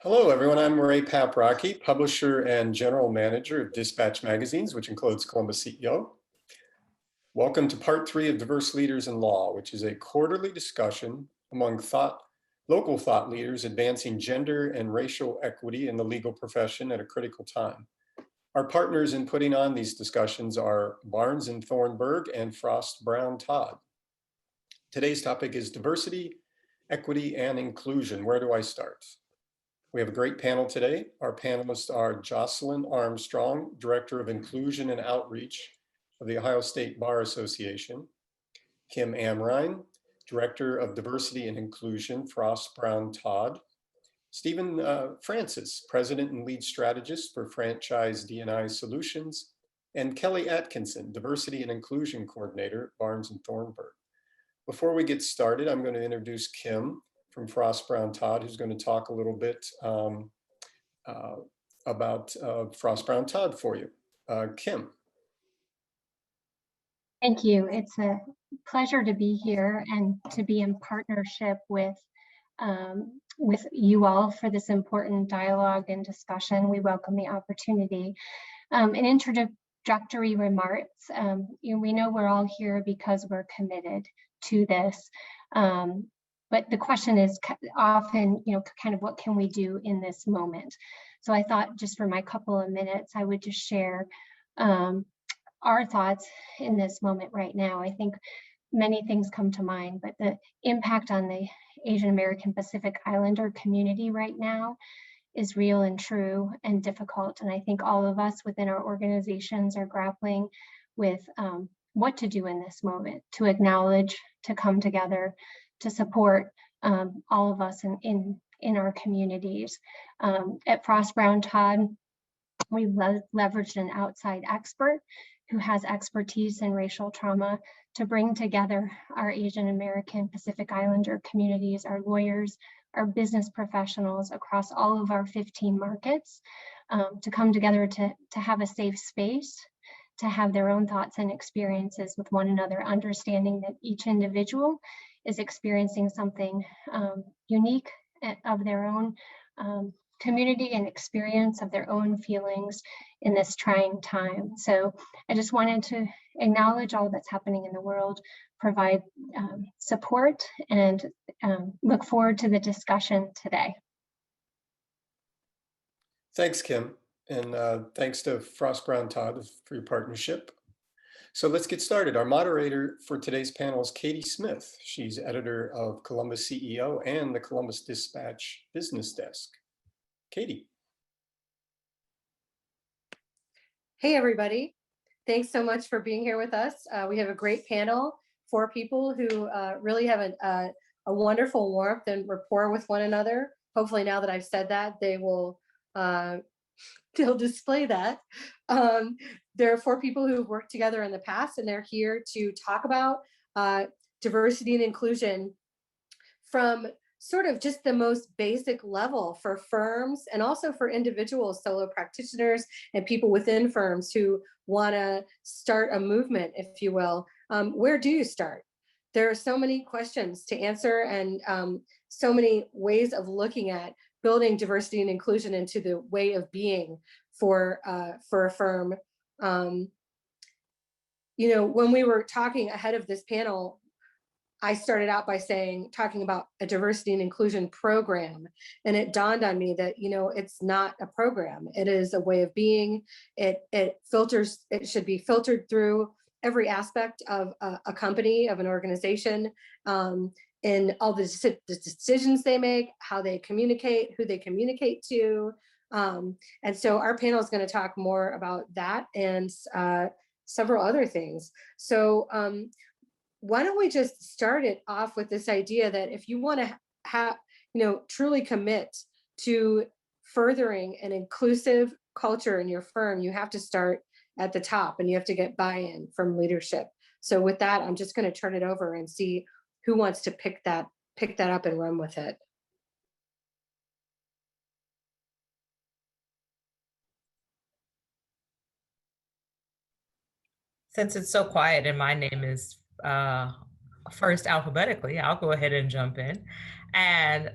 Hello, everyone. I'm Ray Paprocki, publisher and general manager of Dispatch Magazines, which includes Columbus CEO. Welcome to part 3 of Diverse Leaders in Law, which is a quarterly discussion among local thought leaders advancing gender and racial equity in the legal profession at a critical time. Our partners in putting on these discussions are Barnes and Thornburg and Frost Brown Todd. Today's topic is diversity, equity, and inclusion. Where do I start? We have a great panel today. Our panelists are Jocelyn Armstrong, Director of Inclusion and Outreach of the Ohio State Bar Association, Kim Amrine, Director of Diversity and Inclusion, Frost Brown Todd, Stephen Francis, President and Lead Strategist for Franchise D&I Solutions, and Kelly Atkinson, Diversity and Inclusion Coordinator, Barnes and Thornburg. Before we get started, I'm going to introduce Kim from Frost Brown Todd, who's going to talk a little bit about Frost Brown Todd for you. Kim. Thank you. It's a pleasure to be here and to be in partnership with you all for this important dialogue and discussion. We welcome the opportunity. In introductory remarks, we know we're all here because we're committed to this. But the question is often, kind of what can we do in this moment? So I thought just for my couple of minutes, I would just share our thoughts in this moment right now. I think many things come to mind, but the impact on the Asian American Pacific Islander community right now is real and true and difficult. And I think all of us within our organizations are grappling with what to do in this moment, to acknowledge, to come together, to support all of us in our communities. At Frost Brown Todd, we've leveraged an outside expert who has expertise in racial trauma to bring together our Asian American Pacific Islander communities, our lawyers, our business professionals across all of our 15 markets to come together to have a safe space, to have their own thoughts and experiences with one another, understanding that each individual is experiencing something unique of their own community and experience of their own feelings in this trying time. So I just wanted to acknowledge all that's happening in the world, provide support, and look forward to the discussion today. Thanks, Kim. And thanks to Frost Brown Todd for your partnership. So let's get started. Our moderator for today's panel is Katy Smith. She's editor of Columbus CEO and the Columbus Dispatch Business Desk. Katy. Hey, everybody. Thanks so much for being here with us. We have a great panel, 4 people who really have a wonderful warmth and rapport with one another. Hopefully now that I've said that, they will they'll display that. There are 4 people who've worked together in the past, and they're here to talk about diversity and inclusion from sort of just the most basic level for firms and also for individuals, solo practitioners, and people within firms who want to start a movement, if you will. Where do you start? There are so many questions to answer and so many ways of looking at building diversity and inclusion into the way of being for a firm. When we were talking ahead of this panel, I started out by talking about a diversity and inclusion program. And it dawned on me that, it's not a program. It is a way of being. It should be filtered through every aspect of a company, of an organization, in all the decisions they make, how they communicate, who they communicate to. And so our panel is going to talk more about that and several other things. So why don't we just start it off with this idea that if you want to truly commit to furthering an inclusive culture in your firm, you have to start at the top and you have to get buy-in from leadership. So with that, I'm just going to turn it over and see who wants to pick that up and run with it. Since it's so quiet and my name is first alphabetically, I'll go ahead and jump in. And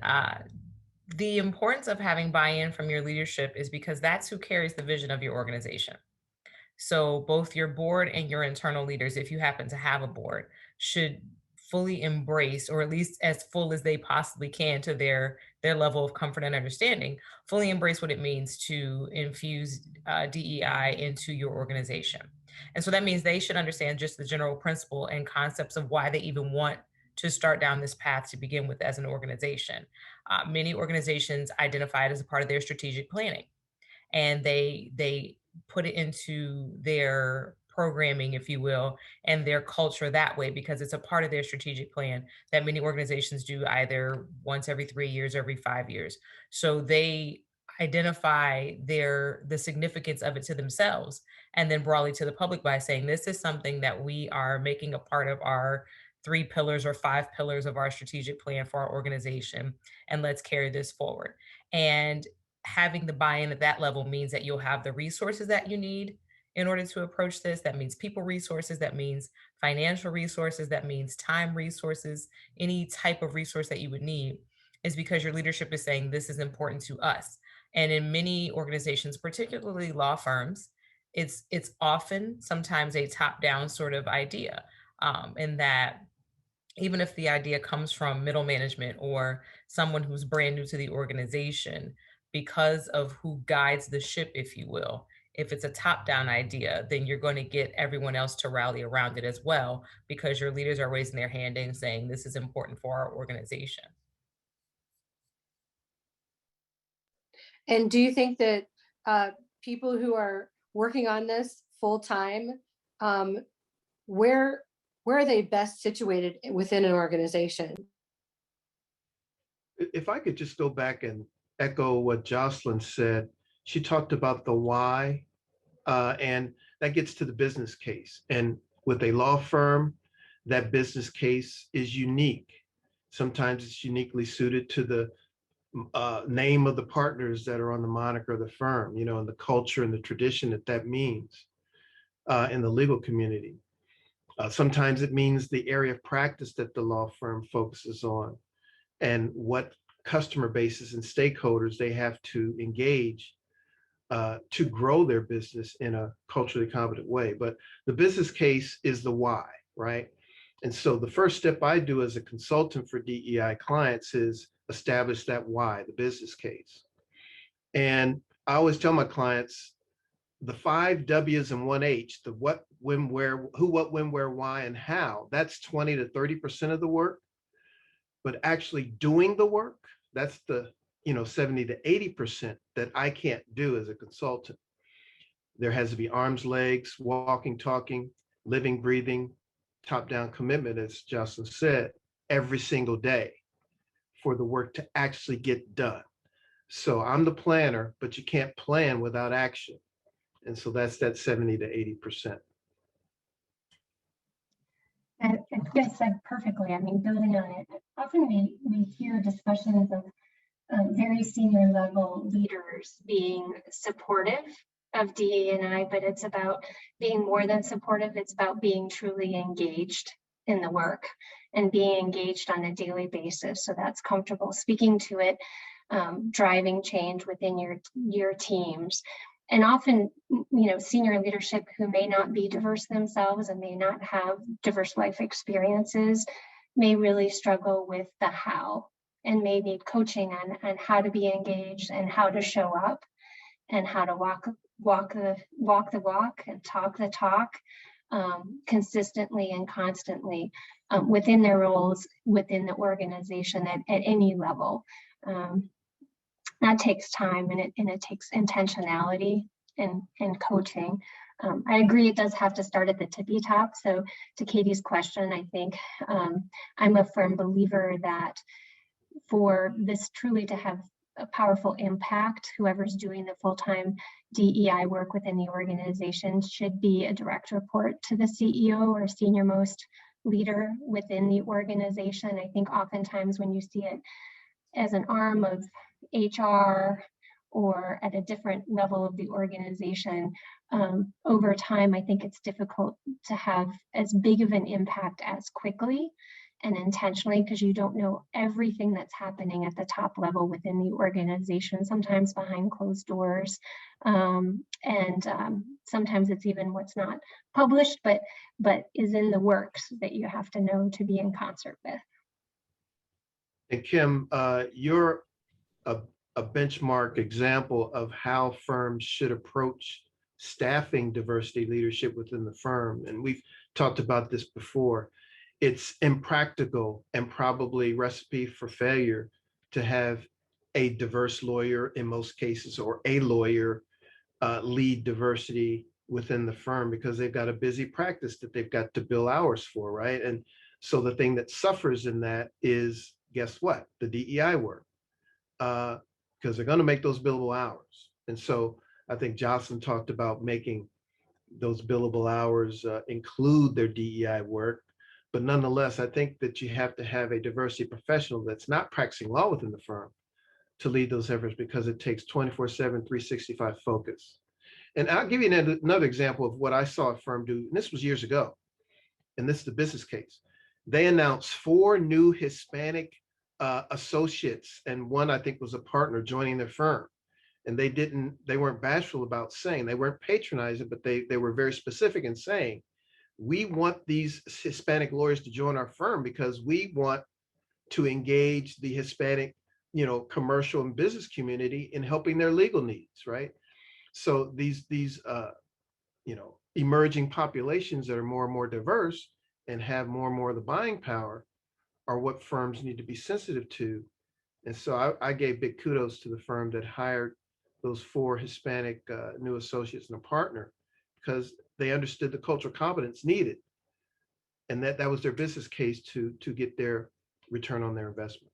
the importance of having buy-in from your leadership is because that's who carries the vision of your organization. So both your board and your internal leaders, if you happen to have a board, should fully embrace, or at least as full as they possibly can to their level of comfort and understanding, fully embrace what it means to infuse DEI into your organization. And so that means they should understand just the general principle and concepts of why they even want to start down this path to begin with as an organization. Many organizations identify it as a part of their strategic planning, and they put it into their programming, if you will, and their culture that way because it's a part of their strategic plan that many organizations do either once every 3 years or every 5 years. So they identify the significance of it to themselves and then broadly to the public by saying this is something that we are making a part of our 3 pillars or 5 pillars of our strategic plan for our organization, and let's carry this forward. And having the buy-in at that level means that you'll have the resources that you need in order to approach this. That means people resources, that means financial resources, that means time resources, any type of resource that you would need is because your leadership is saying this is important to us. And in many organizations, particularly law firms, it's often sometimes a top-down sort of idea, in that even if the idea comes from middle management or someone who's brand new to the organization, because of who guides the ship, if you will, if it's a top-down idea, then you're going to get everyone else to rally around it as well, because your leaders are raising their hand and saying, this is important for our organization. And do you think that people who are working on this full time, where are they best situated within an organization? If I could just go back and echo what Jocelyn said, she talked about the why, and that gets to the business case. And with a law firm, that business case is unique. Sometimes it's uniquely suited to the name of the partners that are on the moniker of the firm, and the culture and the tradition that means in the legal community. Sometimes it means the area of practice that the law firm focuses on and what customer bases and stakeholders they have to engage to grow their business in a culturally competent way. But the business case is the why, right? And so the first step I do as a consultant for DEI clients is establish that why, the business case. And I always tell my clients, the 5 W's and 1 H, the what, when, where, who, what, when, where, why, and how, that's 20 to 30% of the work. But actually doing the work, that's the 70 to 80% that I can't do as a consultant. There has to be arms, legs, walking, talking, living, breathing, top-down commitment, as Jocelyn said, every single day for the work to actually get done. So I'm the planner, but you can't plan without action. And so that's that 70 to 80%. And yes, said perfectly. I mean, building on it, often we hear discussions of very senior level leaders being supportive of DE&I, but it's about being more than supportive. It's about being truly engaged in the work and being engaged on a daily basis. So that's comfortable speaking to it, driving change within your teams. And often, senior leadership who may not be diverse themselves and may not have diverse life experiences may really struggle with the how and may need coaching on how to be engaged and how to show up and how to walk the walk and talk the talk consistently and constantly within their roles within the organization at any level. That takes time and it takes intentionality and coaching. I agree it does have to start at the tippy top. So to Katy's question, I think I'm a firm believer that for this truly to have a powerful impact, whoever's doing the full-time DEI work within the organization should be a direct report to the CEO or senior most leader within the organization. I think oftentimes when you see it as an arm of HR or at a different level of the organization, over time, I think it's difficult to have as big of an impact as quickly and intentionally, because you don't know everything that's happening at the top level within the organization, sometimes behind closed doors. Sometimes it's even what's not published, but is in the works that you have to know to be in concert with. And Kim, you're a benchmark example of how firms should approach staffing diversity leadership within the firm. And we've talked about this before. It's impractical and probably recipe for failure to have a diverse lawyer in most cases, or a lawyer lead diversity within the firm, because they've got a busy practice that they've got to bill hours for, right? And so the thing that suffers in that is, guess what? The DEI work. Because they're going to make those billable hours. And so I think Jocelyn talked about making those billable hours include their DEI work. But nonetheless, I think that you have to have a diversity professional that's not practicing law within the firm to lead those efforts, because it takes 24/7, 365 focus. And I'll give you another example of what I saw a firm do. And this was years ago. And this is the business case. They announced 4 new Hispanic associates, and one I think was a partner joining their firm. And they weren't bashful about saying, they weren't patronizing, but they were very specific in saying, we want these Hispanic lawyers to join our firm because we want to engage the Hispanic, commercial and business community in helping their legal needs, right? So these emerging populations that are more and more diverse and have more and more of the buying power are what firms need to be sensitive to. And so I gave big kudos to the firm that hired those 4 Hispanic new associates and a partner, because they understood the cultural competence needed. And that was their business case to get their return on their investment.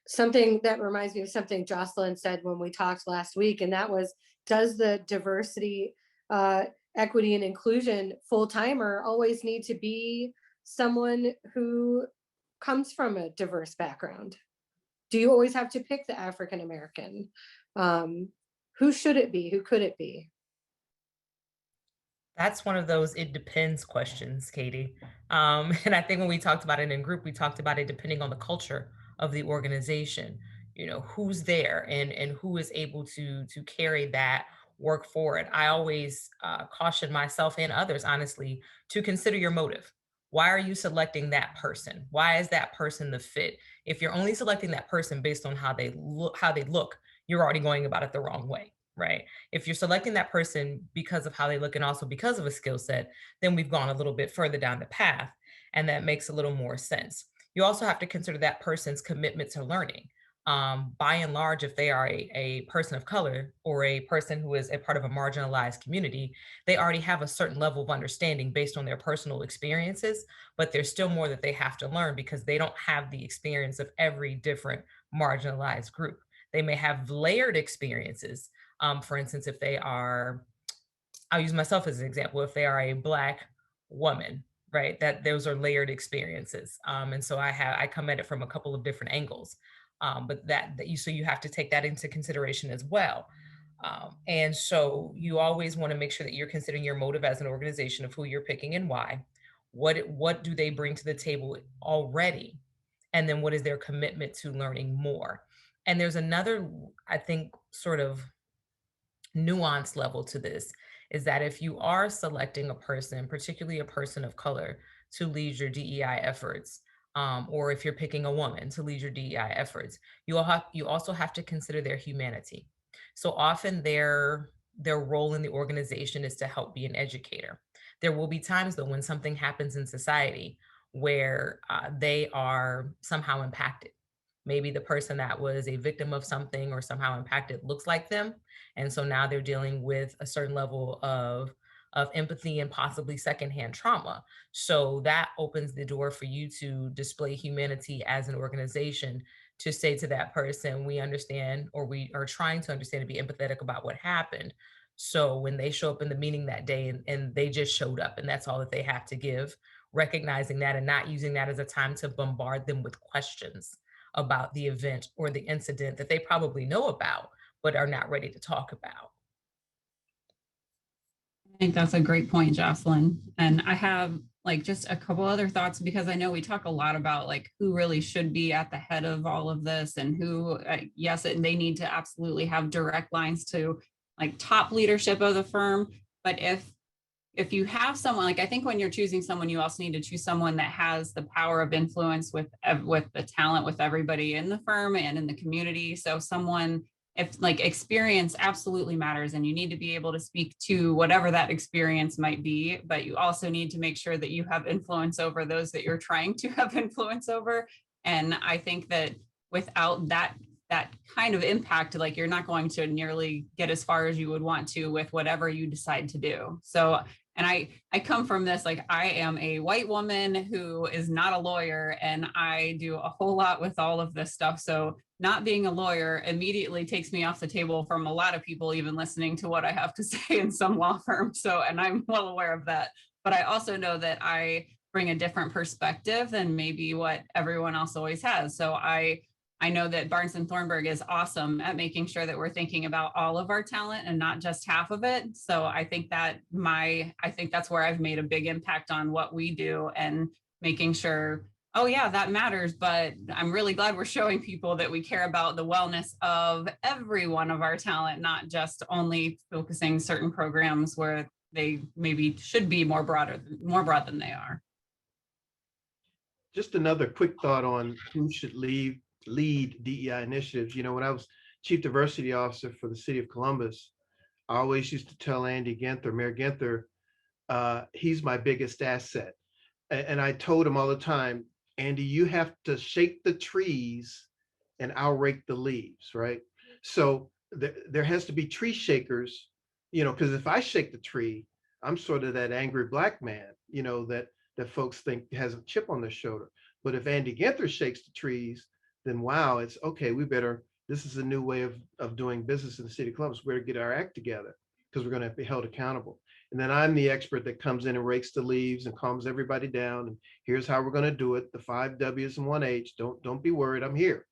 Something that reminds me of something Jocelyn said when we talked last week, and that was, does the diversity, equity, and inclusion full-timer always need to be someone who comes from a diverse background? Do you always have to pick the African American? Who should it be? Who could it be? That's one of those it depends questions, Katy. And I think when we talked about it in group, we talked about it depending on the culture of the organization. Who's there and who is able to carry that work forward. I always caution myself and others, honestly, to consider your motive. Why are you selecting that person? Why is that person the fit? If you're only selecting that person based on how they look, you're already going about it the wrong way, right? If you're selecting that person because of how they look and also because of a skill set, then we've gone a little bit further down the path, and that makes a little more sense. You also have to consider that person's commitment to learning. By and large, if they are a person of color or a person who is a part of a marginalized community, they already have a certain level of understanding based on their personal experiences, but there's still more that they have to learn because they don't have the experience of every different marginalized group. They may have layered experiences. For instance, if they are, I'll use myself as an example, if they are a Black woman, right, that those are layered experiences. And so I come at it from a couple of different angles. But so you have to take that into consideration as well. And so you always want to make sure that you're considering your motive as an organization of who you're picking and why. What do they bring to the table already? And then what is their commitment to learning more? And there's another, I think, sort of nuance level to this, is that if you are selecting a person, particularly a person of color, to lead your DEI efforts, or if you're picking a woman to lead your DEI efforts, you also have to consider their humanity. So often their role in the organization is to help be an educator. There will be times though when something happens in society where they are somehow impacted. Maybe the person that was a victim of something or somehow impacted looks like them. And so now they're dealing with a certain level of empathy and possibly secondhand trauma. So that opens the door for you to display humanity as an organization, to say to that person, we understand, or we are trying to understand and be empathetic about what happened. So when they show up in the meeting that day and they just showed up and that's all that they have to give, recognizing that and not using that as a time to bombard them with questions about the event or the incident that they probably know about, but are not ready to talk about. think that's a great point, Jocelyn. And I have like just a couple other thoughts, because I know we talk a lot about like who really should be at the head of all of this, and who, yes, they need to absolutely have direct lines to like top leadership of the firm. But if you have someone, like I think when you're choosing someone, you also need to choose someone that has the power of influence with the talent, with everybody in the firm and in the community. So someone, if like experience absolutely matters, and you need to be able to speak to whatever that experience might be, but you also need to make sure that you have influence over those that you're trying to have influence over. And I think that without that kind of impact, like you're not going to nearly get as far as you would want to with whatever you decide to do. So, and I come from this, like I am a white woman who is not a lawyer, and I do a whole lot with all of this stuff. So not being a lawyer immediately takes me off the table from a lot of people, even listening to what I have to say in some law firms. So, and I'm well aware of that, but I also know that I bring a different perspective than maybe what everyone else always has. So I know that Barnes and Thornburg is awesome at making sure that we're thinking about all of our talent and not just half of it. So I think that's where I've made a big impact on what we do, and making sure, oh yeah, that matters. But I'm really glad we're showing people that we care about the wellness of every one of our talent, not just only focusing certain programs where they maybe should be more broad than they are. Just another quick thought on who should lead DEI initiatives. You know, when I was Chief Diversity Officer for the City of Columbus, I always used to tell Mayor Ginther, he's my biggest asset. And I told him all the time, Andy, you have to shake the trees and I'll rake the leaves, right? So there has to be tree shakers, you know, because if I shake the tree, I'm sort of that angry black man, you know, that folks think has a chip on their shoulder. But if Andy Ginther shakes the trees, then wow, it's okay, this is a new way of doing business in the City of Columbus. We're to get our act together, because we're going to be held accountable. And then I'm the expert that comes in and rakes the leaves and calms everybody down. And here's how we're going to do it. The 5 W's and 1 H. Don't be worried. I'm here.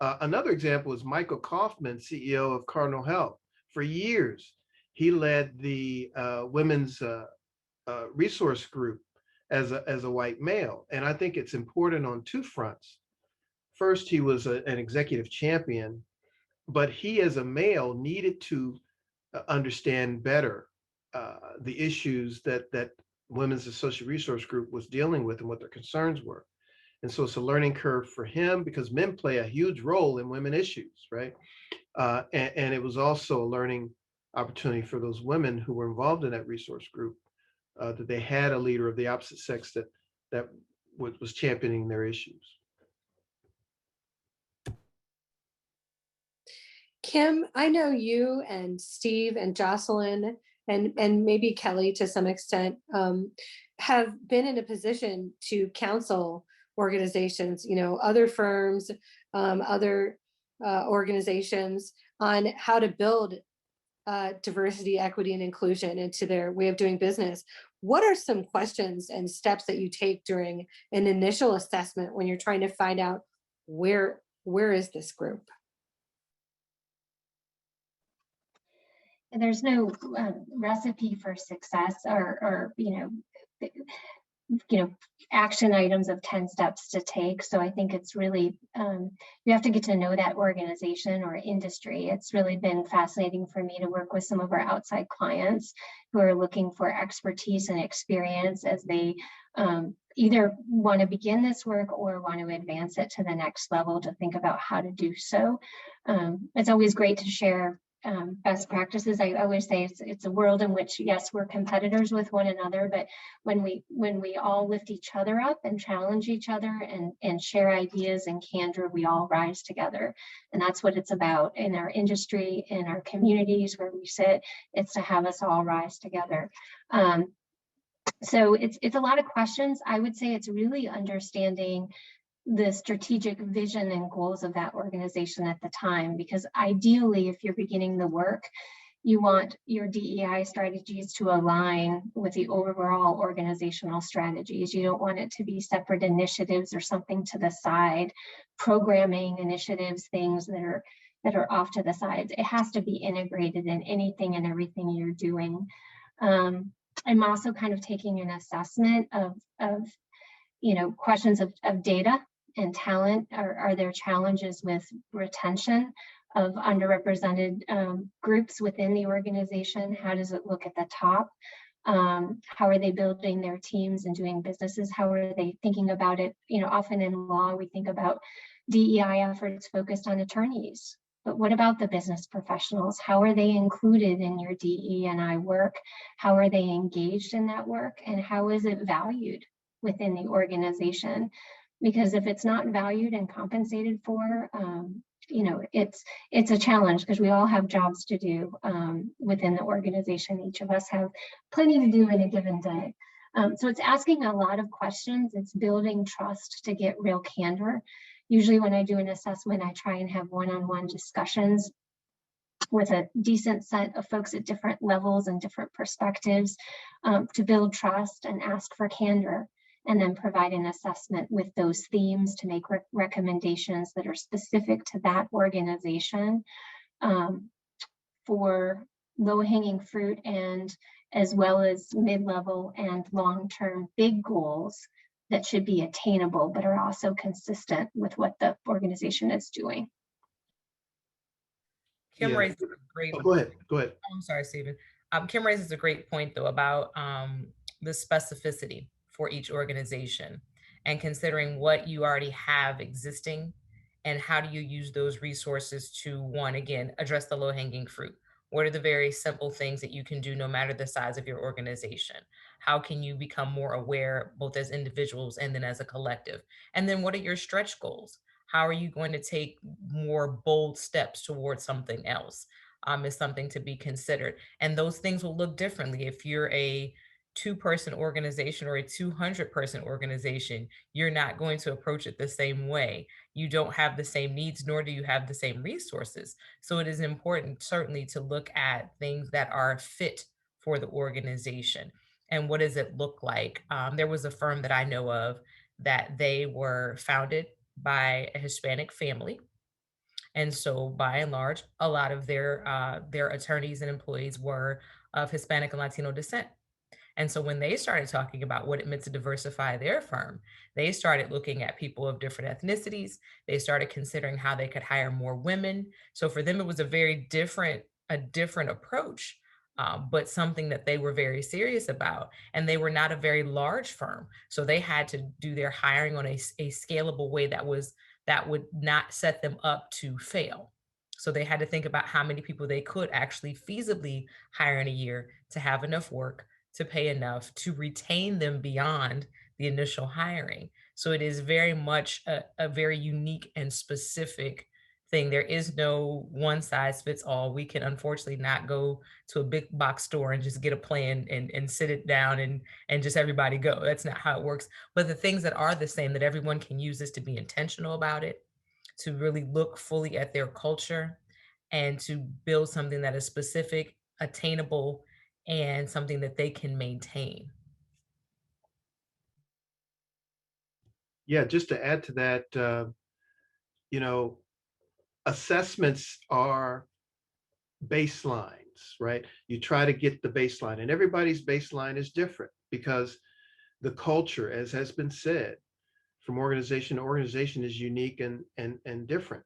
Another example is Michael Kaufman, CEO of Cardinal Health. For years, he led the women's resource group as a white male. And I think it's important on two fronts. First, he was an executive champion, but he as a male needed to understand better the issues that Women's Associate Resource Group was dealing with and what their concerns were. And so it's a learning curve for him, because men play a huge role in women issues, right? And it was also a learning opportunity for those women who were involved in that resource group, that they had a leader of the opposite sex that was championing their issues. Kim, I know you and Steve and Jocelyn and maybe Kelly to some extent have been in a position to counsel organizations, you know, other firms, other organizations on how to build diversity, equity, and inclusion into their way of doing business. What are some questions and steps that you take during an initial assessment when you're trying to find out where is this group? There's no recipe for success or action items of 10 steps to take. So I think it's really, you have to get to know that organization or industry. It's really been fascinating for me to work with some of our outside clients who are looking for expertise and experience as they either want to begin this work or want to advance it to the next level, to think about how to do so. It's always great to share best practices. I always say it's a world in which, yes, we're competitors with one another, but when we all lift each other up and challenge each other and share ideas and candor, we all rise together. And that's what it's about in our industry, in our communities where we sit. It's to have us all rise together. So it's a lot of questions. I would say it's really understanding the strategic vision and goals of that organization at the time, because ideally, if you're beginning the work, you want your DEI strategies to align with the overall organizational strategies. You don't want it to be separate initiatives or something to the side, programming initiatives, things that are off to the sides. It has to be integrated in anything and everything you're doing. I'm also kind of taking an assessment of questions of data and talent. Are there challenges with retention of underrepresented groups within the organization? How does it look at the top? How are they building their teams and doing businesses? How are they thinking about it? Often in law, we think about DEI efforts focused on attorneys, but what about the business professionals? How are they included in your DE&I work? How are they engaged in that work? And how is it valued within the organization? Because if it's not valued and compensated for, it's a challenge, because we all have jobs to do within the organization. Each of us have plenty to do in a given day. So it's asking a lot of questions. It's building trust to get real candor. Usually when I do an assessment, I try and have one-on-one discussions with a decent set of folks at different levels and different perspectives to build trust and ask for candor, and then provide an assessment with those themes to make recommendations that are specific to that organization for low-hanging fruit, and as well as mid-level and long-term big goals that should be attainable, but are also consistent with what the organization is doing. Kim Yeah. raises a great. Oh, go ahead. I'm sorry, Stephen. Kim raises a great point though about the specificity for each organization and considering what you already have existing and how do you use those resources to, one, again, address the low-hanging fruit. What are the very simple things that you can do no matter the size of your organization? How can you become more aware both as individuals and then as a collective? And then what are your stretch goals? How are you going to take more bold steps towards something else? Is something to be considered. And those things will look differently. If you're a 2-person organization or a 200-person organization, you're not going to approach it the same way. You don't have the same needs, nor do you have the same resources. So it is important, certainly, to look at things that are fit for the organization. And what does it look like? There was a firm that I know of that they were founded by a Hispanic family. And so by and large, a lot of their attorneys and employees were of Hispanic and Latino descent. And so when they started talking about what it meant to diversify their firm, they started looking at people of different ethnicities. They started considering how they could hire more women. So for them, it was a different approach, but something that they were very serious about. And they were not a very large firm. So they had to do their hiring on a scalable way that would not set them up to fail. So they had to think about how many people they could actually feasibly hire in a year to have enough work, to pay enough, to retain them beyond the initial hiring. So it is very much a very unique and specific thing. There is no one size fits all. We can unfortunately not go to a big box store and just get a plan and sit it down and just everybody go. That's not how it works. But the things that are the same that everyone can use is to be intentional about it, to really look fully at their culture, and to build something that is specific, attainable, and something that they can maintain. Yeah, just to add to that, assessments are baselines, right? You try to get the baseline, and everybody's baseline is different because the culture, as has been said, from organization to organization is unique and different.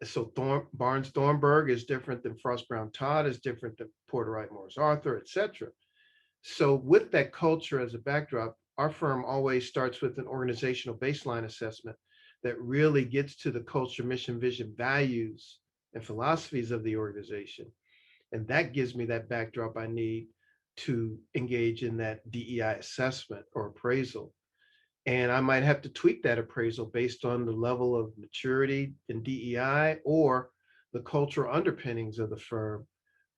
So Barnes Thornburg is different than Frost Brown Todd, is different than Porter Wright Morris Arthur, etc. So with that culture as a backdrop, our firm always starts with an organizational baseline assessment that really gets to the culture, mission, vision, values, and philosophies of the organization. And that gives me that backdrop I need to engage in that DEI assessment or appraisal. And I might have to tweak that appraisal based on the level of maturity in DEI or the cultural underpinnings of the firm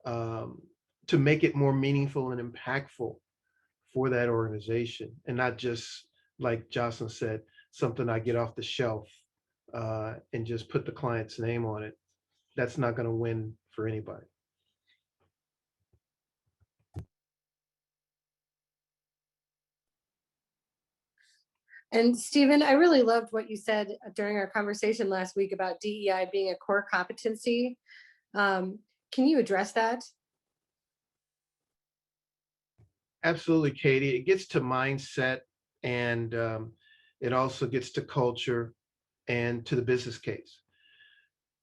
to make it more meaningful and impactful for that organization, and not just, like Jocelyn said, something I get off the shelf and just put the client's name on it. That's not going to win for anybody. And Stephen, I really loved what you said during our conversation last week about DEI being a core competency. Can you address that? Absolutely, Katie. It gets to mindset, and it also gets to culture and to the business case.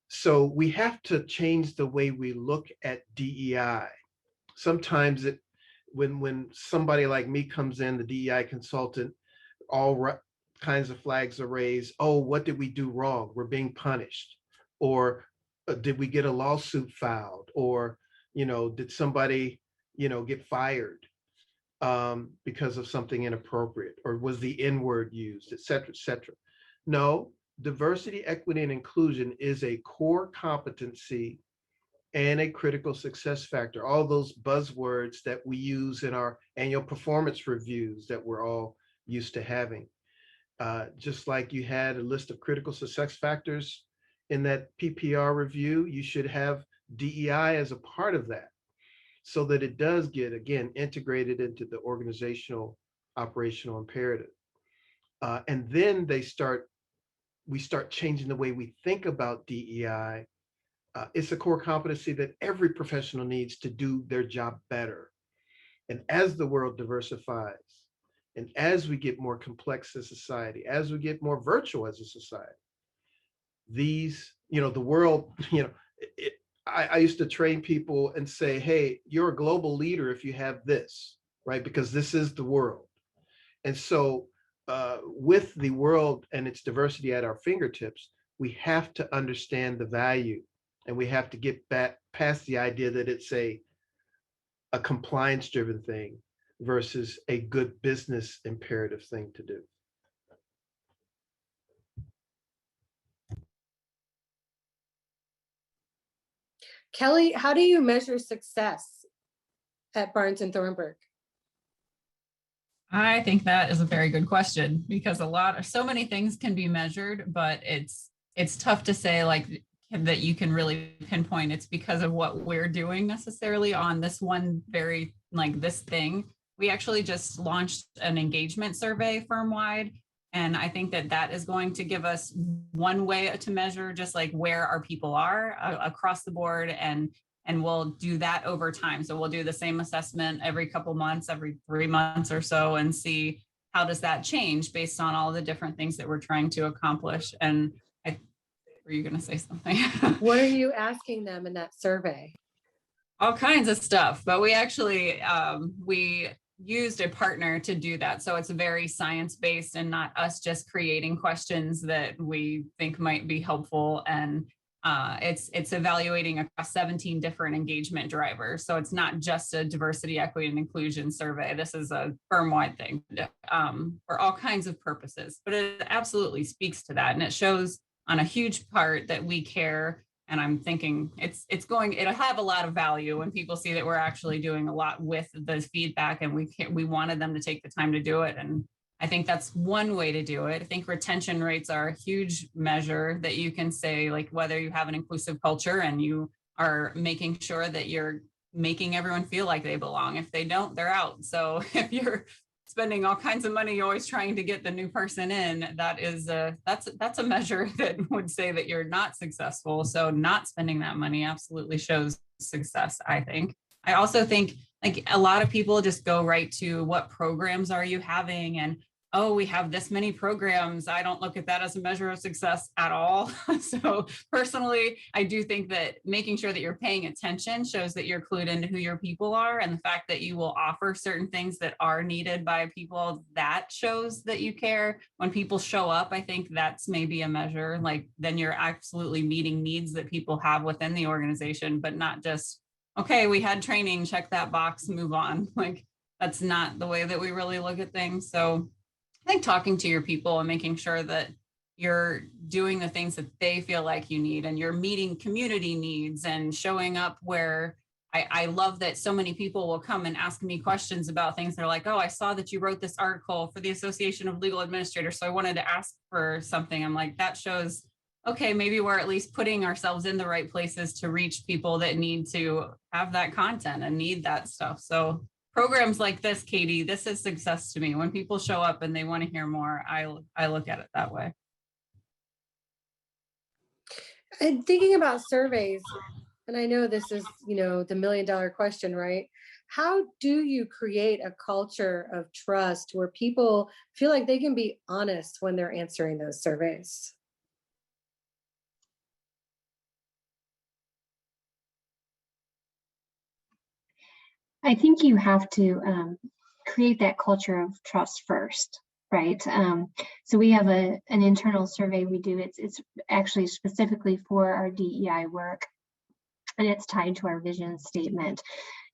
So we have to change the way we look at DEI. Sometimes when somebody like me comes in, the DEI consultant, kinds of flags are raised. Oh, what did we do wrong? We're being punished. Or did we get a lawsuit filed? Or, did somebody, get fired because of something inappropriate? Or was the N word used, et cetera, et cetera? No, diversity, equity, and inclusion is a core competency and a critical success factor. All those buzzwords that we use in our annual performance reviews that we're all used to having. Just like you had a list of critical success factors in that PPR review, you should have DEI as a part of that so that it does get, again, integrated into the organizational operational imperative. And then we start changing the way we think about DEI. It's a core competency that every professional needs to do their job better. And as the world diversifies, and as we get more complex as a society, as we get more virtual as a society, the world, I used to train people and say, hey, you're a global leader if you have this, right? Because this is the world. And so with the world and its diversity at our fingertips, we have to understand the value, and we have to get back past the idea that it's a compliance-driven thing versus a good business imperative thing to do. Kelly, how do you measure success at Barnes and Thornburg? I think that is a very good question, because so many things can be measured, but it's tough to say like that you can really pinpoint it's because of what we're doing necessarily on this one very like this thing. We actually just launched an engagement survey firm-wide, and I think that is going to give us one way to measure just like where our people are across the board, and we'll do that over time. So we'll do the same assessment every couple months, every 3 months or so, and see how does that change based on all the different things that we're trying to accomplish. And were you going to say something? What are you asking them in that survey? All kinds of stuff, but we actually, we used a partner to do that. So it's very science-based and not us just creating questions that we think might be helpful. And it's evaluating across 17 different engagement drivers. So it's not just a diversity, equity, and inclusion survey. This is a firm-wide thing for all kinds of purposes, but it absolutely speaks to that. And it shows on a huge part that we care. And I'm thinking it'll have a lot of value when people see that we're actually doing a lot with the feedback, and we wanted them to take the time to do it. And I think that's one way to do it. I think retention rates are a huge measure that you can say, like, whether you have an inclusive culture and you are making sure that you're making everyone feel like they belong. If they don't, they're out. So if you're spending all kinds of money always trying to get the new person in, that's a measure that would say that you're not successful. So not spending that money absolutely shows success, I think. I also think like a lot of people just go right to what programs are you having, and oh, we have this many programs. I don't look at that as a measure of success at all. So personally, I do think that making sure that you're paying attention shows that you're clued into who your people are, and the fact that you will offer certain things that are needed by people, that shows that you care. When people show up, I think that's maybe a measure, like then you're absolutely meeting needs that people have within the organization, but not just, okay, we had training, check that box, move on. Like that's not the way that we really look at things. So I think talking to your people and making sure that you're doing the things that they feel like you need, and you're meeting community needs and showing up where I love that so many people will come and ask me questions about things. They're like, oh, I saw that you wrote this article for the Association of Legal Administrators, so I wanted to ask for something. I'm like, that shows, okay, maybe we're at least putting ourselves in the right places to reach people that need to have that content and need that stuff. So programs like this, Katy, this is success to me. When people show up and they want to hear more, I look at it that way. And thinking about surveys, and I know this is, the $1 million question, right? how do you create a culture of trust where people feel like they can be honest when they're answering those surveys? I think you have to create that culture of trust first, right? So we have an internal survey we do. It's actually specifically for our DEI work, and it's tied to our vision statement.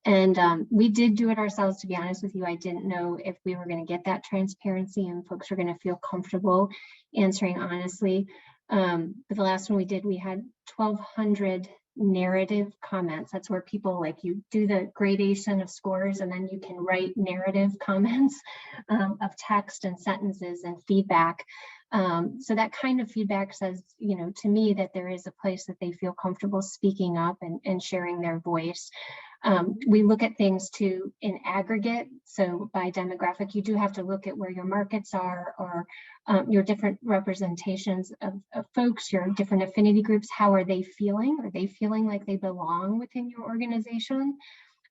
And we did do it ourselves, to be honest with you. I didn't know if we were going to get that transparency and folks were going to feel comfortable answering honestly. But the last one we did, we had 1,200 narrative comments. That's where people, like, you do the gradation of scores and then you can write narrative comments of text and sentences and feedback. So that kind of feedback says, you know, to me, that there is a place that they feel comfortable speaking up and sharing their voice. We look at things too in aggregate. So by demographic, you do have to look at where your markets are, or your different representations of folks, your different affinity groups. How are they feeling? Are they feeling like they belong within your organization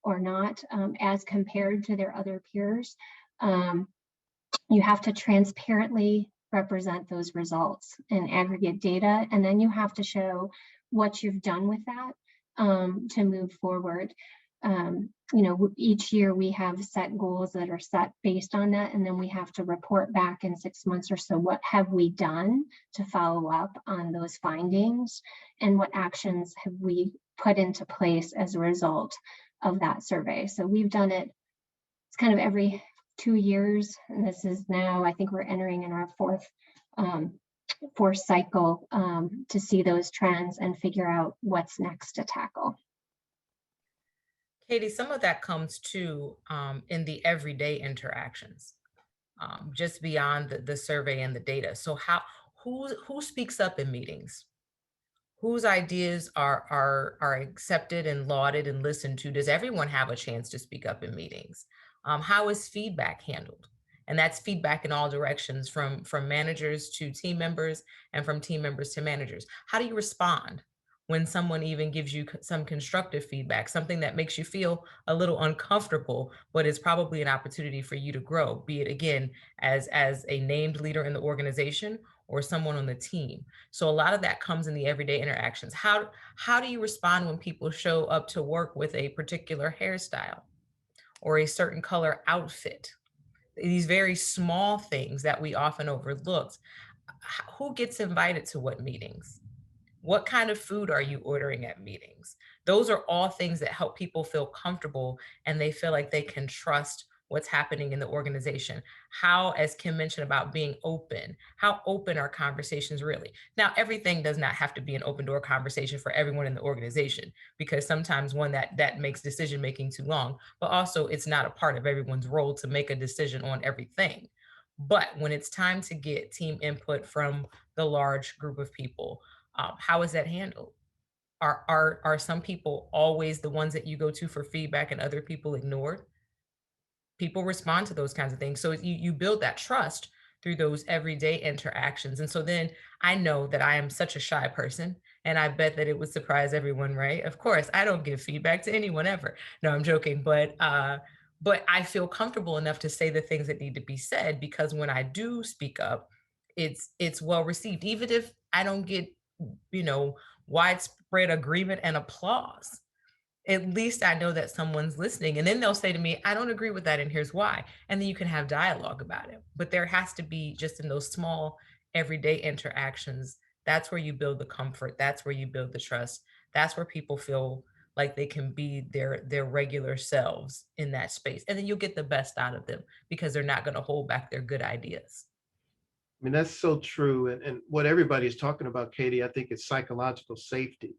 or not, as compared to their other peers? You have to transparently represent those results in aggregate data, and then you have to show what you've done with that to move forward. You know, each year we have set goals that are set based on that, and then we have to report back in 6 months or so. What have we done to follow up on those findings, and what actions have we put into place as a result of that survey? So we've done it, it's kind of every 2 years, and this is now, I think we're entering in our fourth cycle to see those trends and figure out what's next to tackle. Katy, some of that comes too in the everyday interactions, just beyond the survey and the data. So who speaks up in meetings? Whose ideas are accepted and lauded and listened to? Does everyone have a chance to speak up in meetings? How is feedback handled? And that's feedback in all directions, from managers to team members and from team members to managers. How do you respond when someone even gives you some constructive feedback, something that makes you feel a little uncomfortable, but is probably an opportunity for you to grow, be it again as a named leader in the organization or someone on the team? So a lot of that comes in the everyday interactions. How do you respond when people show up to work with a particular hairstyle or a certain color outfit? These very small things that we often overlook. Who gets invited to what meetings? What kind of food are you ordering at meetings? Those are all things that help people feel comfortable and they feel like they can trust what's happening in the organization. How, as Kim mentioned about being open, how open are conversations really? Now, everything does not have to be an open door conversation for everyone in the organization, because sometimes one that makes decision-making too long, but also it's not a part of everyone's role to make a decision on everything. But when it's time to get team input from the large group of people, how is that handled? Are some people always the ones that you go to for feedback and other people ignored? People respond to those kinds of things. So you build that trust through those everyday interactions. And so then I know that I am such a shy person, and I bet that it would surprise everyone, right? Of course, I don't give feedback to anyone ever. No, I'm joking. But I feel comfortable enough to say the things that need to be said, because when I do speak up, it's well received, even if I don't get, you know, widespread agreement and applause. At least I know that someone's listening. And then they'll say to me, I don't agree with that, and here's why. And then you can have dialogue about it. But there has to be, just in those small everyday interactions, that's where you build the comfort. That's where you build the trust. That's where people feel like they can be their regular selves in that space. And then you'll get the best out of them, because they're not going to hold back their good ideas. I mean, that's so true. And what everybody is talking about, Katy, I think it's psychological safety.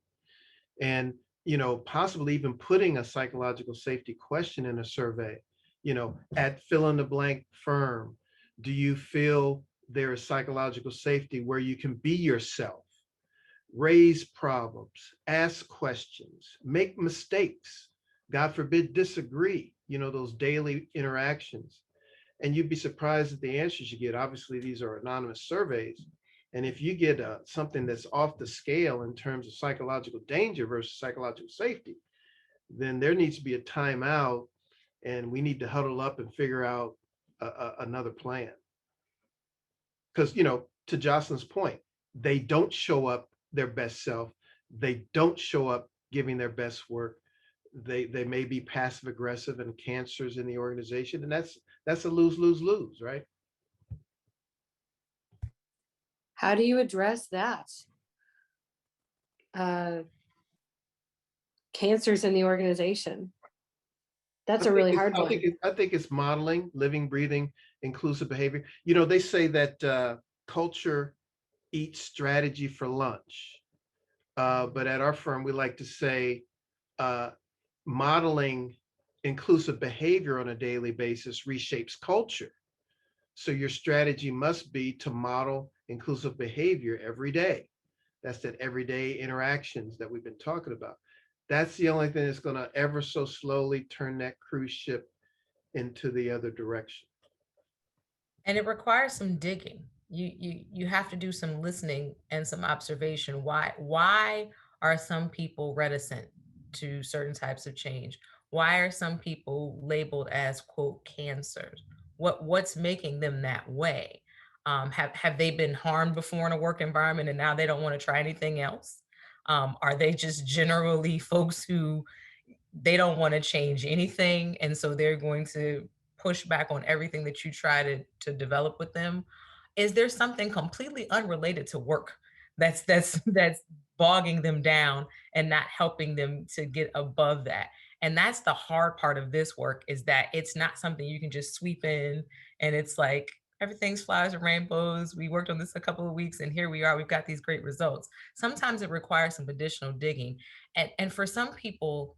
And, you know, possibly even putting a psychological safety question in a survey, you know, at fill in the blank firm, do you feel there is psychological safety where you can be yourself, raise problems, ask questions, make mistakes, God forbid, disagree, you know, those daily interactions. And you'd be surprised at the answers you get. Obviously, these are anonymous surveys. And if you get something that's off the scale in terms of psychological danger versus psychological safety, then there needs to be a timeout and we need to huddle up and figure out another plan. Because, you know, to Jocelyn's point, they don't show up their best self. They don't show up giving their best work. They may be passive aggressive and cancers in the organization, and that's a lose, right? How do you address that? Cancers in the organization. That's a really hard one. I think it's modeling, living, breathing, inclusive behavior. You know, they say that culture eats strategy for lunch. But at our firm, we like to say modeling inclusive behavior on a daily basis reshapes culture. So your strategy must be to model inclusive behavior every day. That's that everyday interactions that we've been talking about. That's the only thing that's going to ever so slowly turn that cruise ship into the other direction. And it requires some digging. You have to do some listening and some observation. Why are some people reticent to certain types of change? Why are some people labeled as, quote, cancers? What's making them that way? Have they been harmed before in a work environment and now they don't want to try anything else? Are they just generally folks who they don't want to change anything, and so they're going to push back on everything that you try to develop with them? Is there something completely unrelated to work that's bogging them down and not helping them to get above that? And that's the hard part of this work, is that it's not something you can just sweep in and it's like everything's flowers and rainbows. We worked on this a couple of weeks and here we are, we've got these great results. Sometimes it requires some additional digging. And for some people,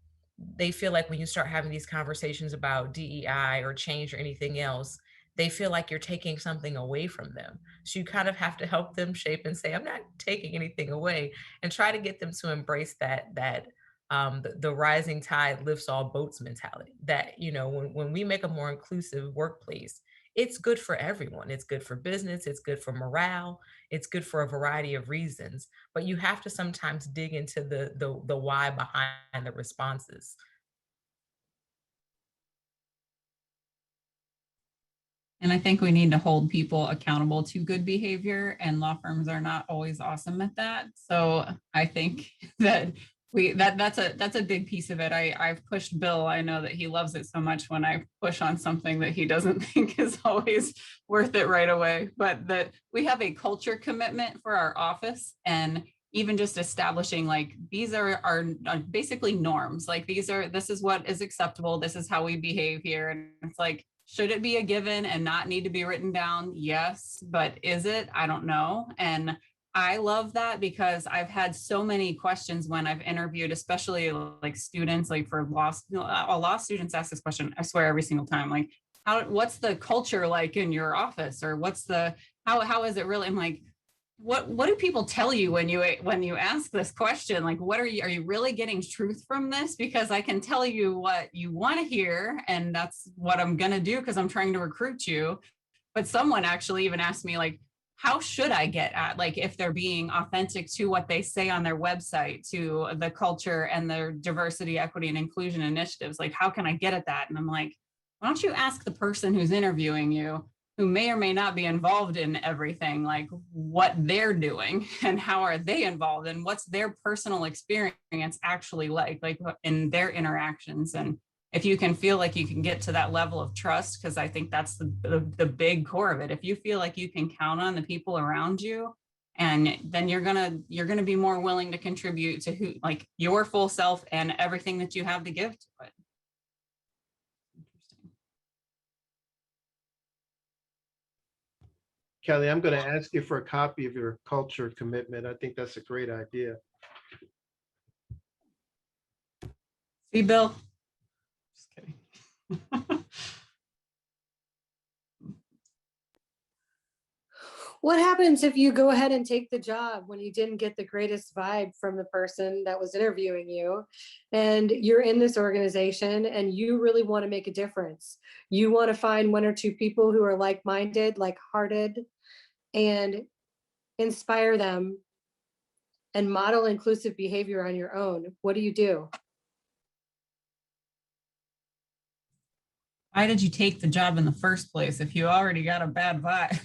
they feel like when you start having these conversations about DEI or change or anything else, they feel like you're taking something away from them. So you kind of have to help them shape and say, I'm not taking anything away, and try to get them to embrace that the rising tide lifts all boats mentality. That, you know, when we make a more inclusive workplace, it's good for everyone. It's good for business. It's good for morale. It's good for a variety of reasons. But you have to sometimes dig into the why behind the responses. And I think we need to hold people accountable to good behavior, and law firms are not always awesome at that. So I think that that's a big piece of it. I've pushed Bill. I know that he loves it so much when I push on something that he doesn't think is always worth it right away, but that we have a culture commitment for our office, and even just establishing like these are basically norms. Like this is what is acceptable. This is how we behave here. And it's like, should it be a given and not need to be written down? Yes, but is it? I don't know. And I love that because I've had so many questions when I've interviewed, especially like students, like for law students ask this question, I swear, every single time, like, what's the culture like in your office? Or how is it really? I'm like, what do people tell you when you ask this question? Like, are you really getting truth from this? Because I can tell you what you want to hear, and that's what I'm going to do because I'm trying to recruit you. But someone actually even asked me, like, how should I get at, like, if they're being authentic to what they say on their website, to the culture and their diversity, equity, and inclusion initiatives, like, how can I get at that? And I'm like, why don't you ask the person who's interviewing you, who may or may not be involved in everything, like what they're doing and how are they involved and what's their personal experience actually like in their interactions. And if you can feel like you can get to that level of trust, because I think that's the big core of it. If you feel like you can count on the people around you, and then you're gonna be more willing to contribute to like your full self and everything that you have to give to it. Kelly, I'm going to ask you for a copy of your culture commitment. I think that's a great idea. See, Bill? Just kidding. What happens if you go ahead and take the job when you didn't get the greatest vibe from the person that was interviewing you, and you're in this organization and you really want to make a difference? You want to find one or two people who are like-minded, like-hearted, and inspire them and model inclusive behavior on your own. What do you do? Why did you take the job in the first place if you already got a bad vibe?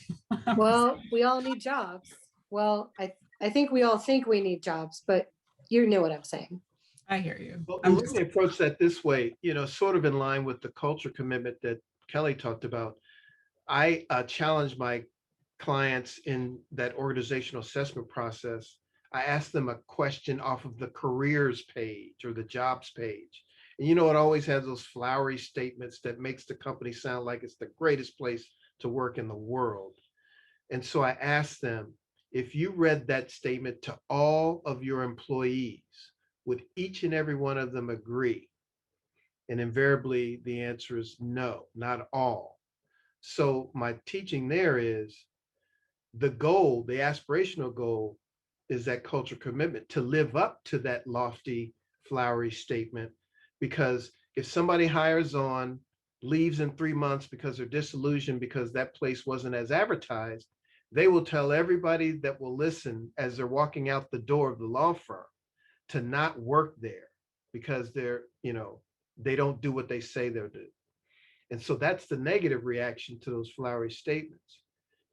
Well, we all need jobs. Well, I think we all think we need jobs, but you know what I'm saying. I hear you. Well, I'm let just, me approach that this way, sort of in line with the culture commitment that Kelly talked about. I challenge my clients in that organizational assessment process. I ask them a question off of the careers page or the jobs page. And it always has those flowery statements that makes the company sound like it's the greatest place to work in the world. And so I asked them, if you read that statement to all of your employees, would each and every one of them agree? And invariably, the answer is no, not all. So my teaching there is the goal, the aspirational goal is that culture commitment to live up to that lofty, flowery statement. Because if somebody hires on, leaves in 3 months because they're disillusioned because that place wasn't as advertised, they will tell everybody that will listen as they're walking out the door of the law firm to not work there because they don't do what they say they'll do. And so that's the negative reaction to those flowery statements.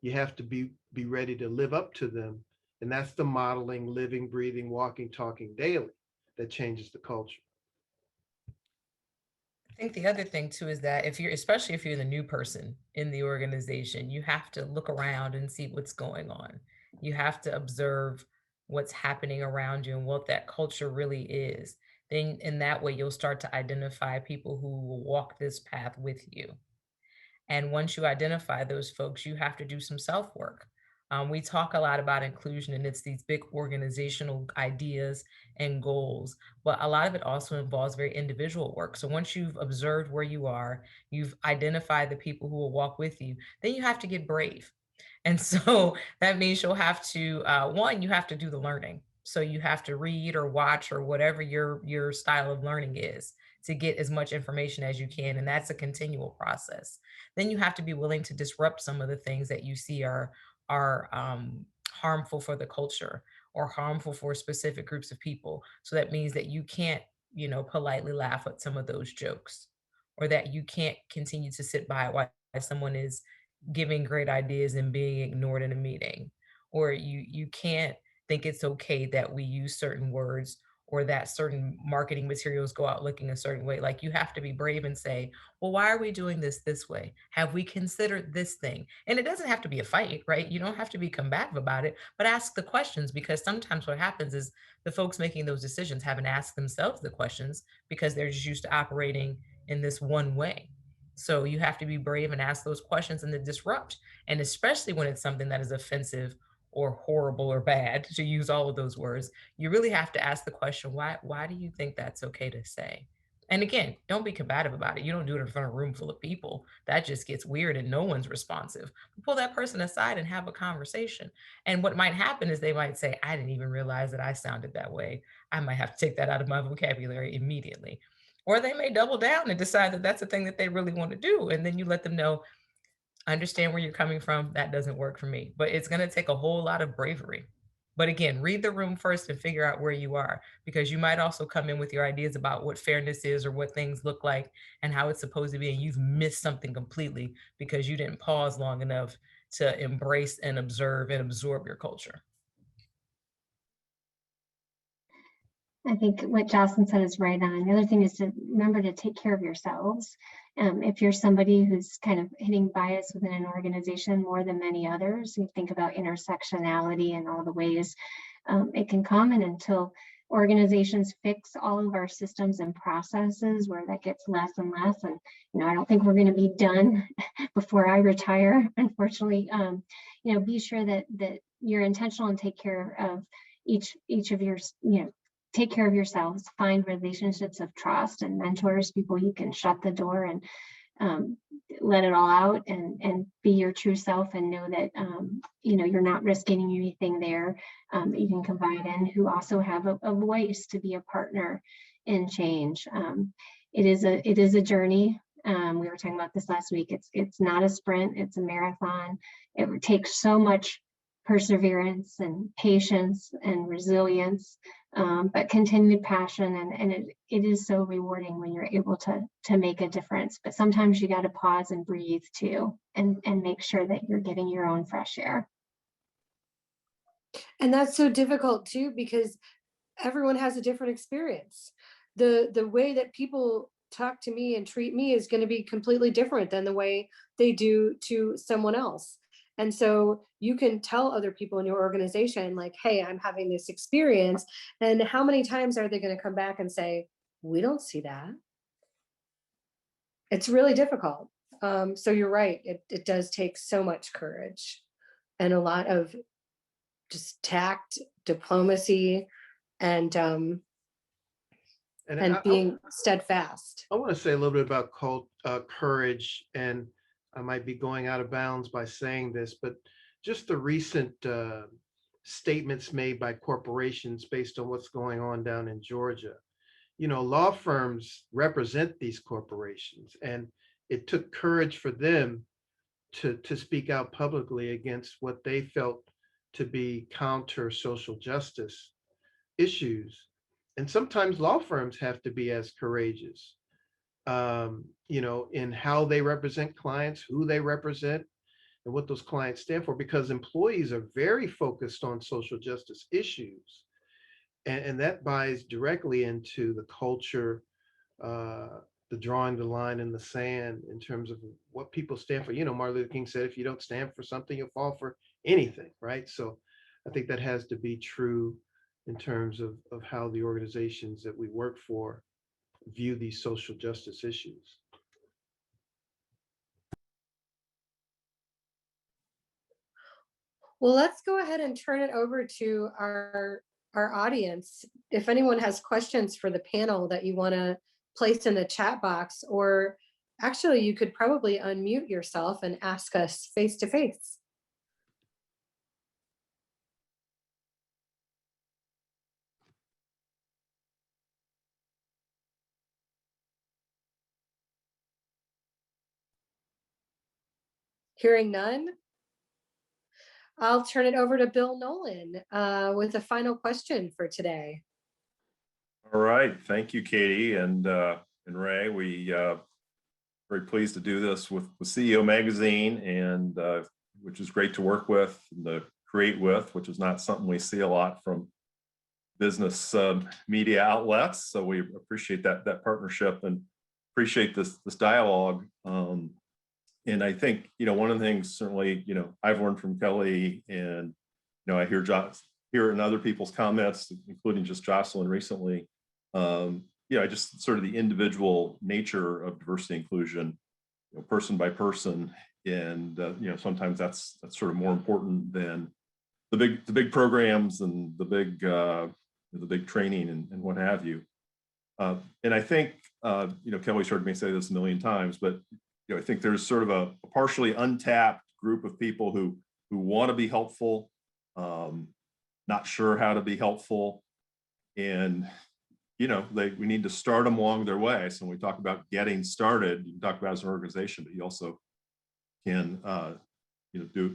You have to be ready to live up to them. And that's the modeling, living, breathing, walking, talking daily that changes the culture. I think the other thing too is that especially if you're the new person in the organization, you have to look around and see what's going on. You have to observe what's happening around you and what that culture really is. Then in that way, you'll start to identify people who will walk this path with you. And once you identify those folks, you have to do some self-work. We talk a lot about inclusion, and it's these big organizational ideas and goals, but a lot of it also involves very individual work. So once you've observed where you are, you've identified the people who will walk with you, then you have to get brave. And so that means you'll have to, one, you have to do the learning. So you have to read or watch or whatever your style of learning is to get as much information as you can. And that's a continual process. Then you have to be willing to disrupt some of the things that you see are harmful for the culture or harmful for specific groups of people. So that means that you can't, politely laugh at some of those jokes, or that you can't continue to sit by while someone is giving great ideas and being ignored in a meeting, or you can't think it's okay that we use certain words or that certain marketing materials go out looking a certain way. Like, you have to be brave and say, well, why are we doing this way? Have we considered this thing? And it doesn't have to be a fight, right? You don't have to be combative about it, but ask the questions, because sometimes what happens is the folks making those decisions haven't asked themselves the questions because they're just used to operating in this one way. So you have to be brave and ask those questions and then disrupt. And especially when it's something that is offensive or horrible or bad, to use all of those words, you really have to ask the question, why do you think that's okay to say? And again, don't be combative about it. You don't do it in front of a room full of people. That just gets weird and no one's responsive. Pull that person aside and have a conversation. And what might happen is they might say, I didn't even realize that I sounded that way. I might have to take that out of my vocabulary immediately. Or they may double down and decide that that's the thing that they really want to do. And then you let them know, I understand where you're coming from. That doesn't work for me. But it's going to take a whole lot of bravery. But again, read the room first and figure out where you are, because you might also come in with your ideas about what fairness is or what things look like and how it's supposed to be. And you've missed something completely because you didn't pause long enough to embrace and observe and absorb your culture. I think what Jocelyn said is right on. The other thing is to remember to take care of yourselves. If you're somebody who's kind of hitting bias within an organization more than many others, you think about intersectionality and all the ways it can come, and until organizations fix all of our systems and processes where that gets less and less. And, I don't think we're going to be done before I retire, unfortunately. Be sure that you're intentional and take care of each of your, take care of yourselves, find relationships of trust and mentors, people you can shut the door and let it all out and be your true self, and know that, you're not risking anything there, that you can confide in, who also have a voice to be a partner in change. It is a journey. We were talking about this last week. It's not a sprint, it's a marathon. It takes so much perseverance and patience and resilience, but continued passion. And it is so rewarding when you're able to make a difference. But sometimes you got to pause and breathe too, and make sure that you're getting your own fresh air. And that's so difficult too, because everyone has a different experience. The way that people talk to me and treat me is going to be completely different than the way they do to someone else. And so you can tell other people in your organization, like, hey, I'm having this experience. And how many times are they going to come back and say, we don't see that? It's really difficult. So you're right. It does take so much courage and a lot of just tact, diplomacy, and being steadfast. I want to say a little bit about courage, and I might be going out of bounds by saying this, but just the recent statements made by corporations based on what's going on down in Georgia. You know, law firms represent these corporations, and it took courage for them to speak out publicly against what they felt to be counter social justice issues. And sometimes law firms have to be as courageous, you know, in how they represent clients, who they represent, and what those clients stand for, because employees are very focused on social justice issues. And that buys directly into the culture, the drawing the line in the sand in terms of what people stand for. You know, Martin Luther King said, if you don't stand for something, you'll fall for anything, right? So I think that has to be true in terms of how the organizations that we work for view these social justice issues. Well, let's go ahead and turn it over to our audience. If anyone has questions for the panel that you want to place in the chat box, or actually you could probably unmute yourself and ask us face to face. Hearing none, I'll turn it over to Bill Nolan with a final question for today. All right, thank you, Katie and Ray. We very pleased to do this with CEO Magazine, and which is great to work with and to create with, which is not something we see a lot from business media outlets. So we appreciate that partnership and appreciate this dialogue. And I think, you know, one of the things certainly, you know, I've learned from Kelly, and, you know, I hear in other people's comments, including just Jocelyn recently, you know, just sort of the individual nature of diversity inclusion, you know, person by person. And, you know, sometimes that's sort of more important than the big programs and the big training and what have you. And I think, you know, Kelly's heard me say this a million times, but, you know, I think there's sort of a partially untapped group of people who want to be helpful, not sure how to be helpful. And, you know, we need to start them along their way. So when we talk about getting started, you can talk about it as an organization, but you also can, you know,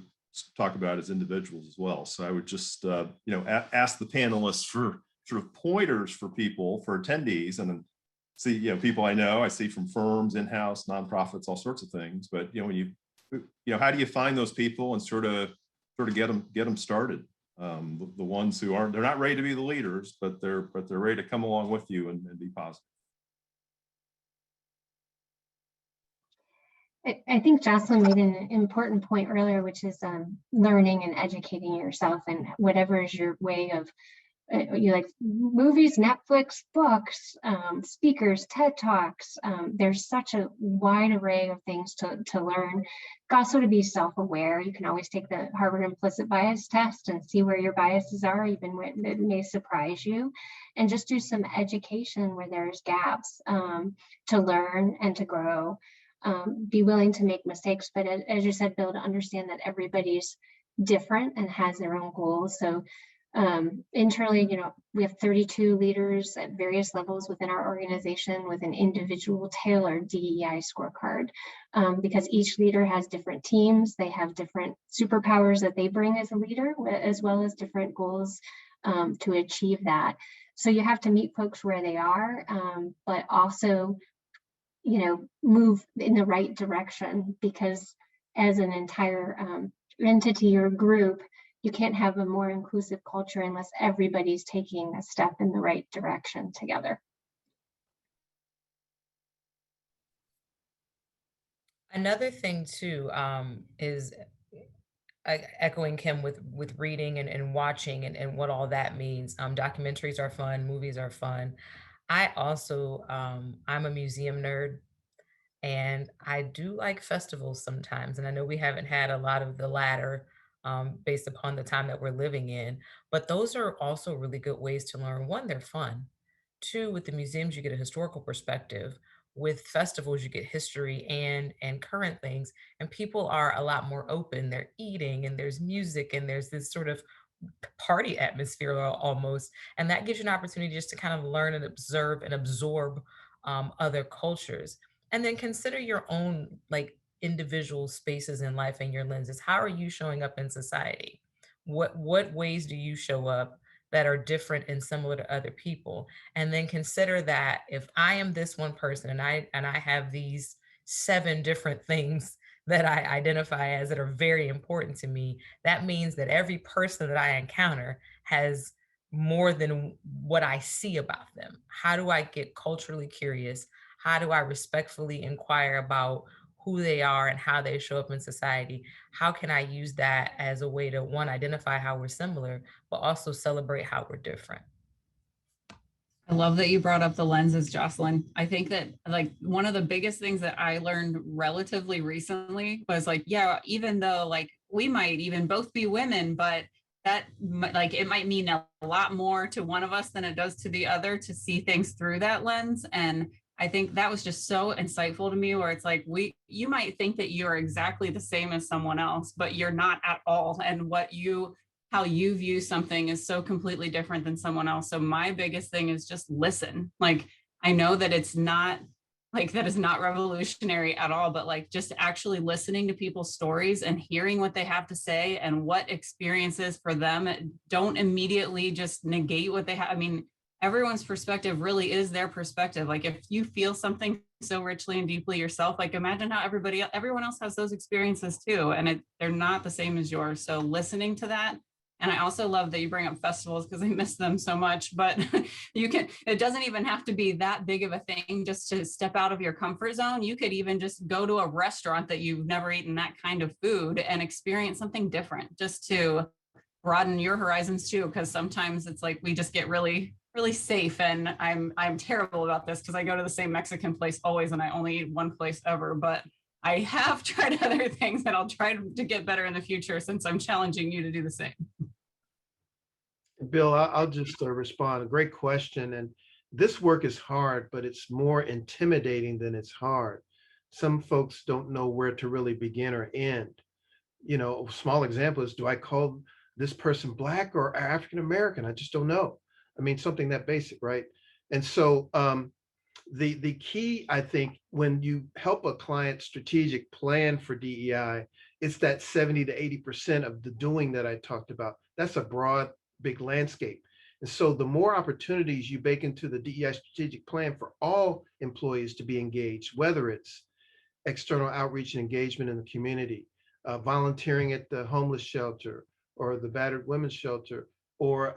talk about it as individuals as well. So I would just, you know, ask the panelists for sort of pointers for people, for attendees, and then see, you know, people I see from firms, in-house, nonprofits, all sorts of things. But, you know, when you know, how do you find those people and sort of get them started? The ones who they're not ready to be the leaders, but they're ready to come along with you and be positive. I think Jocelyn made an important point earlier, which is learning and educating yourself, and whatever is your way of, you like movies, Netflix, books, speakers, TED Talks. There's such a wide array of things to learn. Also to be self-aware. You can always take the Harvard implicit bias test and see where your biases are, even when it may surprise you, and just do some education where there's gaps to learn and to grow. Be willing to make mistakes, but as you said, Bill, to understand that everybody's different and has their own goals. So Internally, we have 32 leaders at various levels within our organization with an individual tailored DEI scorecard, because each leader has different teams. They have different superpowers that they bring as a leader, as well as different goals to achieve that. So you have to meet folks where they are, but also, move in the right direction, because as an entire entity or group, you can't have a more inclusive culture unless everybody's taking a step in the right direction together. Another thing too is echoing Kim with reading and watching and what all that means. Documentaries are fun, movies are fun. I also I'm a museum nerd, and I do like festivals sometimes. And I know we haven't had a lot of the latter based upon the time that we're living in, but those are also really good ways to learn. One, they're fun. Two, with the museums, you get a historical perspective. With festivals, you get history and current things, and people are a lot more open. They're eating, and there's music, and there's this sort of party atmosphere almost, and that gives you an opportunity just to kind of learn and observe and absorb other cultures. And then consider your own like individual spaces in life and your lenses. How are you showing up in society? What ways do you show up that are different and similar to other people? And then consider that if I am this one person and I have these 7 different things that I identify as that are very important to me, that means that every person that I encounter has more than what I see about them. How do I get culturally curious? How do I respectfully inquire about who they are and how they show up in society? How can I use that as a way to, one, identify how we're similar, but also celebrate how we're different? I love that you brought up the lenses, Jocelyn. I think that like one of the biggest things that I learned relatively recently was like, yeah, even though like we might even both be women, but that like it might mean a lot more to one of us than it does to the other to see things through that lens. And I think that was just so insightful to me, where it's like you might think that you're exactly the same as someone else, but you're not at all. And how you view something is so completely different than someone else. So my biggest thing is just listen. Like, I know that it's not like that is not revolutionary at all, but like just actually listening to people's stories and hearing what they have to say and what experiences for them. Don't immediately just negate what they have. I mean, everyone's perspective really is their perspective. Like if you feel something so richly and deeply yourself, like imagine how everyone else has those experiences too. And they're not the same as yours. So listening to that. And I also love that you bring up festivals because I miss them so much, but it doesn't even have to be that big of a thing just to step out of your comfort zone. You could even just go to a restaurant that you've never eaten that kind of food and experience something different just to broaden your horizons too. Because sometimes it's like we just get really, really safe. And I'm terrible about this because I go to the same Mexican place always and I only eat one place ever, but I have tried other things and I'll try to get better in the future since I'm challenging you to do the same. Bill, I'll just respond. A great question. And this work is hard, but it's more intimidating than it's hard. Some folks don't know where to really begin or end. A small example is, do I call this person Black or African American? I just don't know. I mean, something that basic, right? And so the key, I think, when you help a client strategic plan for DEI, it's that 70 to 80% of the doing that I talked about. That's a broad, big landscape. And so the more opportunities you bake into the DEI strategic plan for all employees to be engaged, whether it's external outreach and engagement in the community, volunteering at the homeless shelter or the battered women's shelter, or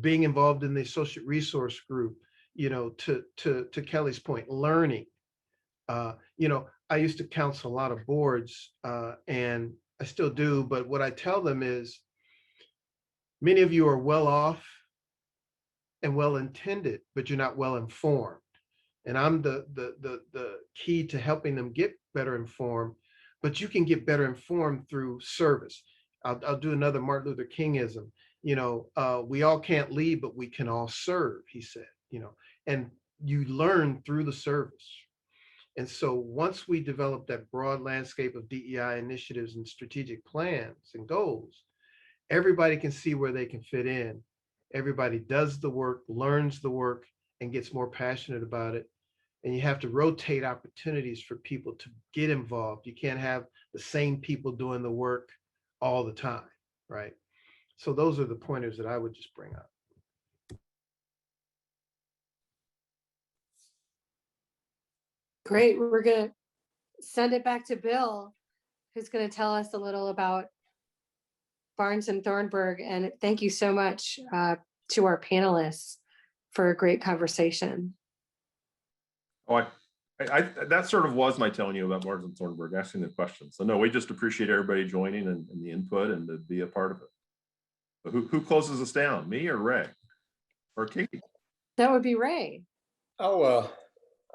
being involved in the associate resource group, to Kelly's point, learning. I used to counsel a lot of boards, and I still do, but what I tell them is many of you are well off and well intended, but you're not well informed. And I'm the key to helping them get better informed, but you can get better informed through service. I'll do another Martin Luther Kingism. We all can't lead, but we can all serve, he said, and you learn through the service. And so once we develop that broad landscape of DEI initiatives and strategic plans and goals, everybody can see where they can fit in. Everybody does the work, learns the work, and gets more passionate about it. And you have to rotate opportunities for people to get involved. You can't have the same people doing the work all the time, right? So those are the pointers that I would just bring up. Great. We're going to send it back to Bill, who's going to tell us a little about Barnes and Thornburg. And thank you so much to our panelists for a great conversation. Oh, that sort of was my telling you about Barnes and Thornburg, asking the questions. So no, we just appreciate everybody joining and the input and to be a part of it. So who closes us down, me or Ray or Katy? That would be Ray. I'll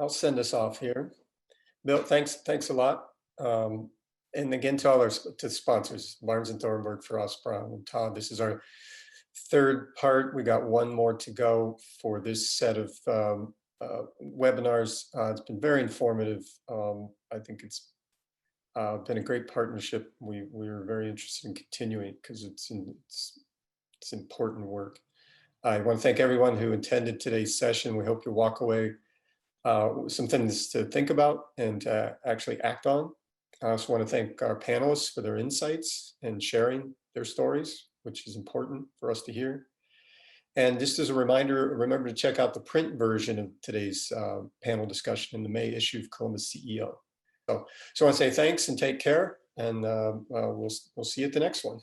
send us off here. Bill, thanks a lot. And again, to all our sponsors, Barnes and Thornburg, for us, Brown and Todd. This is our third part. We got one more to go for this set of webinars. It's been very informative. I think it's been a great partnership. We're very interested in continuing because it's important work. I want to thank everyone who attended today's session. We hope you walk away with some things to think about and actually act on. I also want to thank our panelists for their insights and sharing their stories, which is important for us to hear. And just as a reminder, remember to check out the print version of today's panel discussion in the May issue of Columbus CEO. So I want to say thanks and take care, and we'll see you at the next one.